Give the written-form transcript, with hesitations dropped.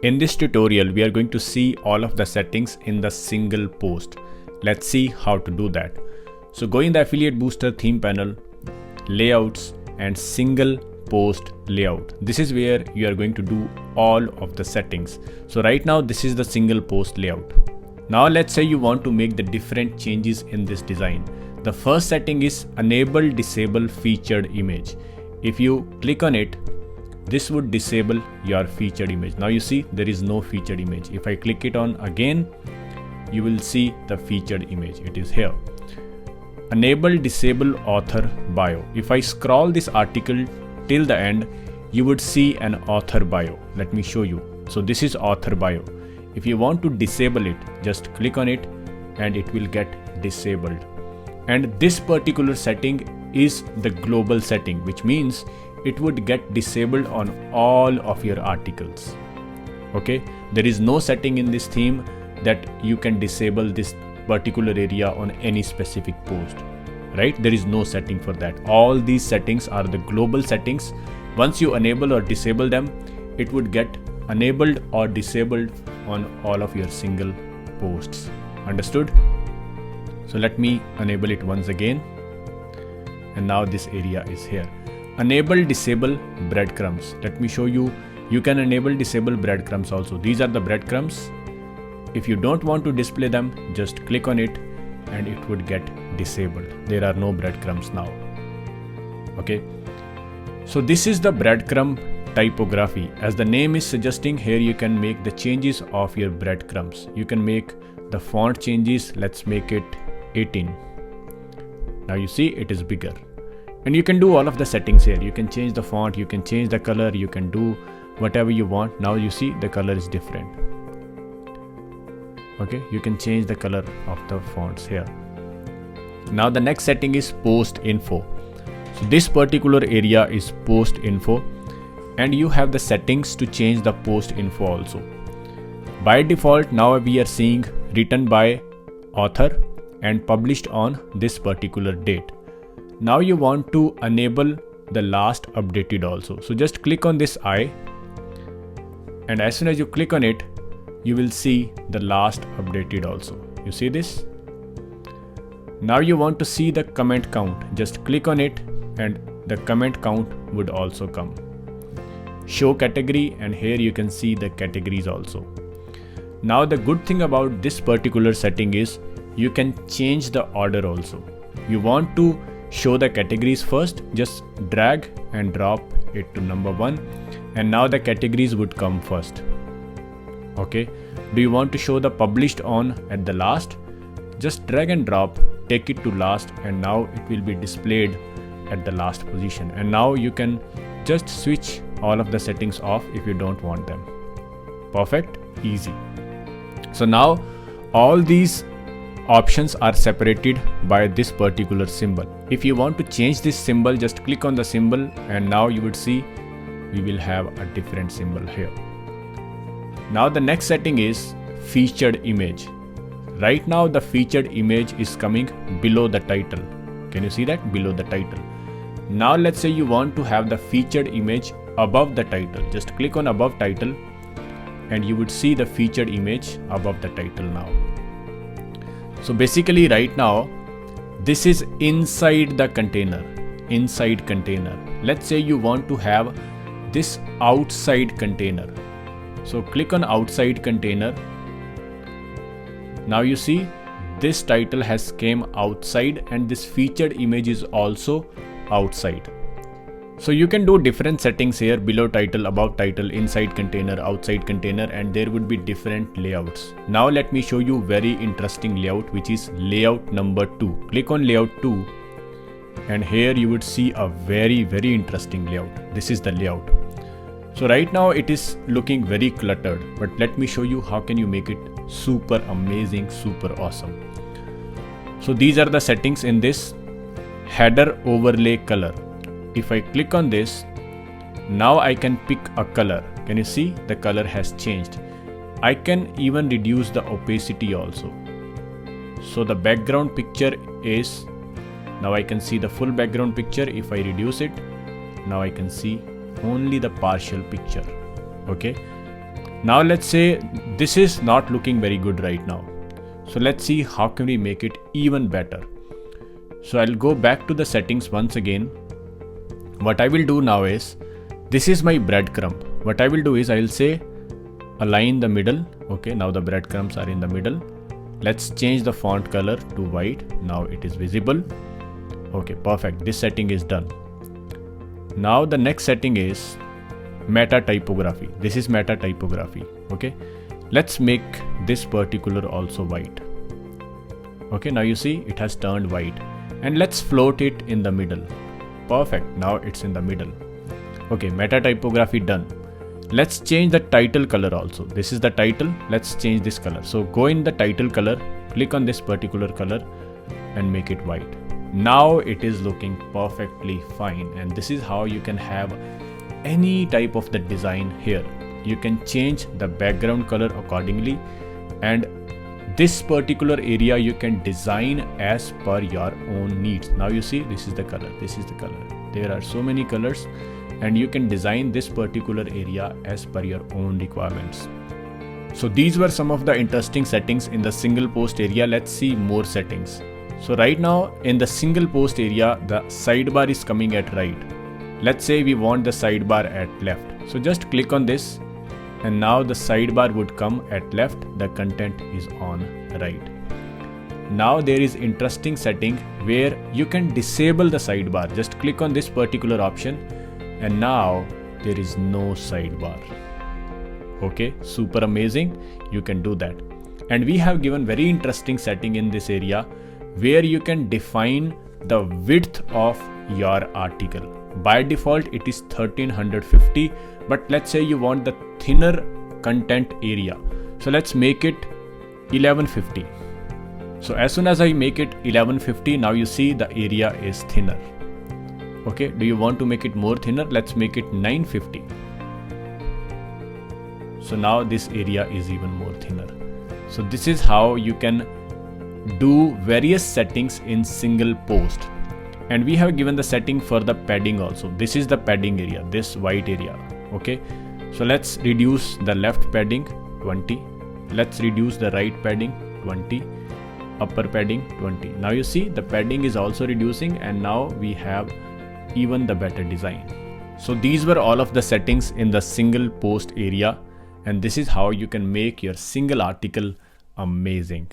In this tutorial, we are going to see all of the settings in the single post. Let's see how to do that. So go in the Affiliate Booster theme panel, layouts and single post layout. This is where you are going to do all of the settings. So right now this is the single post layout. Now let's say you want to make the different changes in this design. The first setting is enable disable featured image. If you click on it, this would disable your featured image. Now you see there is no featured image. If I click it on again, you will see the featured image. It is here. Enable disable author bio. If I scroll this article till the end, you would see an author bio. Let me show you. So this is author bio. If you want to disable it, just click on it and it will get disabled. And this particular setting is the global setting, which means it would get disabled on all of your articles. Okay, there is no setting in this theme that you can disable this particular area on any specific post, right? There is no setting for that. All these settings are the global settings. Once you enable or disable them, it would get enabled or disabled on all of your single posts. Understood? So let me enable it once again. And now this area is here. Enable disable breadcrumbs. Let me show you. You can enable disable breadcrumbs also. These are the breadcrumbs. If you don't want to display them, just click on it and it would get disabled. There are no breadcrumbs now. Okay. So this is the breadcrumb typography. As the name is suggesting, here you can make the changes of your breadcrumbs. You can make the font changes. Let's make it 18. Now you see it is bigger. And you can do all of the settings here. You can change the font, you can change the color, you can do whatever you want. Now you see the color is different. Okay, you can change the color of the fonts here. Now the next setting is post info. So this particular area is post info, and you have the settings to change the post info also. By default, now we are seeing written by author and published on this particular date. Now you want to enable the last updated also. So just click on this eye, and as soon as you click on it, you will see the last updated also. You see this? Now you want to see the comment count. Just click on it and the comment count would also come. Show category, and here you can see the categories also. Now the good thing about this particular setting is you can change the order also. You want to show the categories first, just drag and drop it to number 1, and now the categories would come first. Okay, do you want to show the published on at the last? Just drag and drop, take it to last, and now it will be displayed at the last position. And now you can just switch all of the settings off if you don't want them. Perfect, easy. So now all these options are separated by this particular symbol. If you want to change this symbol, just click on the symbol, and now you would see we will have a different symbol here. Now the next setting is featured image. Right now the featured image is coming below the title. Can you see that? Below the title. Now let's say you want to have the featured image above the title. Just click on above title and you would see the featured image above the title now. So basically right now, this is inside the container, inside container. Let's say you want to have this outside container. So click on outside container. Now you see this title has came outside and this featured image is also outside. So you can do different settings here: below title, above title, inside container, outside container, and there would be different layouts. Now let me show you very interesting layout, which is layout number 2. Click on layout 2 and here you would see a very interesting layout. This is the layout. So right now it is looking very cluttered, but let me show you how can you make it super amazing, super awesome. So these are the settings in this header overlay color. If I click on this, now I can pick a color. Can you see the color has changed? I can even reduce the opacity also. So the background picture is, now I can see the full background picture. If I reduce it, now I can see only the partial picture. Okay, Now let's say this is not looking very good right now. So let's see how can we make it even better. So I'll go back to the settings once again. What I will do now is, this is my breadcrumb. What I will do is I'll say align the middle. Okay, now the breadcrumbs are in the middle. Let's change the font color to white. Now it is visible. Okay, perfect. This setting is done. Now the next setting is meta typography. This is meta typography. Okay, let's make this particular also white. Okay, now you see it has turned white, and let's float it in the middle. Perfect. Now it's in the middle. Okay, meta typography done. Let's change the title color also. This is the title. Let's change this color. So go in the title color, click on this particular color and make it white. Now it is looking perfectly fine, and this is how you can have any type of the design here. You can change the background color accordingly, and this particular area you can design as per your own needs. Now you see this is the color, this is the color. There are so many colors, and you can design this particular area as per your own requirements. So these were some of the interesting settings in the single post area. Let's see more settings. So right now in the single post area, the sidebar is coming at right. Let's say we want the sidebar at left. So just click on this, and now the sidebar would come at left. The content is on right. Now there is interesting setting where you can disable the sidebar. Just click on this particular option, and now there is no sidebar. Okay, super amazing. You can do that. And we have given very interesting setting in this area where you can define the width of your article. By default it is 1350, but let's say you want the thinner content area. So let's make it 1150. So as soon as I make it 1150, now you see the area is thinner. Okay, do you want to make it more thinner? Let's make it 950. So now this area is even more thinner. So this is how you can do various settings in single post. And we have given the setting for the padding also. This is the padding area, this white area. Okay, so let's reduce the left padding 20. Let's reduce the right padding 20. Upper padding 20. Now you see the padding is also reducing, and now we have even the better design. So these were all of the settings in the single post area, and this is how you can make your single article amazing.